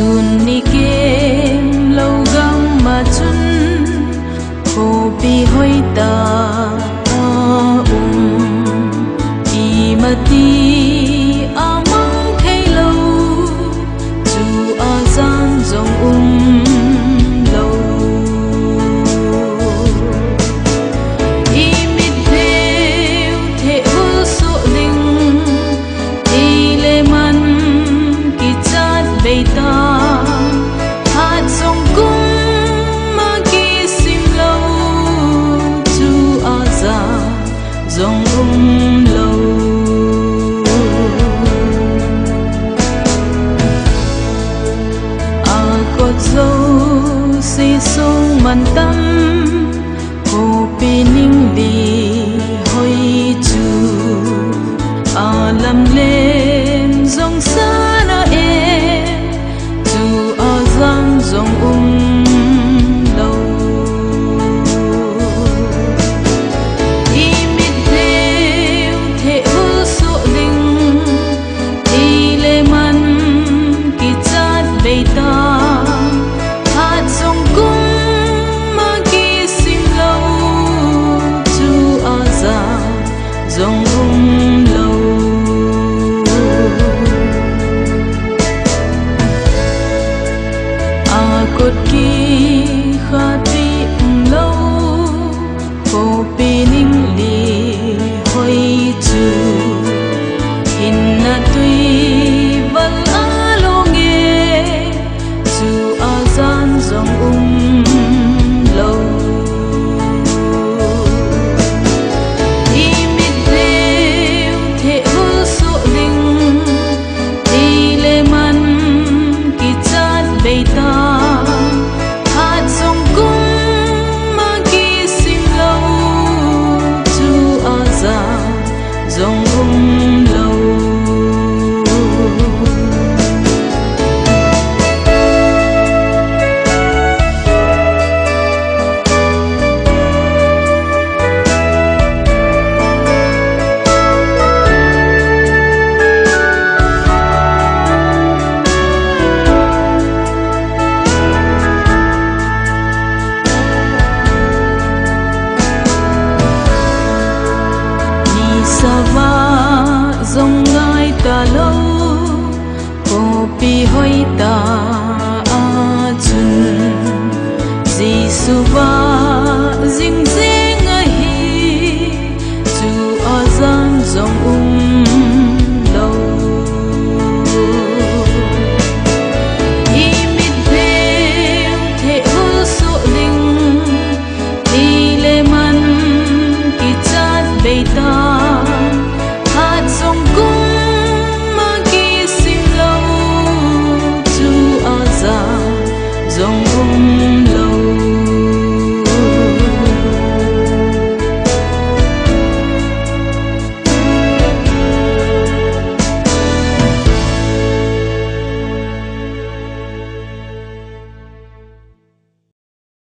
chun ni kem lâu gam mà chun cô bi hoi ta i mà ti amang thấy lâu chu a gian dòng lâu i mít theo thế vô số linh thì lệ man kỳ chát bê ta hát dòng cung mà kỳ sim lâu chu a ra dòng lâu dâu si sung man tâm cô pi ninh đi hoi chu a lam lên dòng xa na em chu a giang dòng lâu i mít theo thế vô số linh thì lệ man kỳ chát bê ta dòng lâu a cột ki kha tri lâu cô pi ninh li hoi chu hin na tui val a lo nghe chu a gian dòng lâu bê ta hát dòng cung mà kỳ sim lâu chu a ra dòng lâu va dòng ngai ta lâu cô pi hoi ta a chun Giêsu va ding ding a hi chu a gian dòng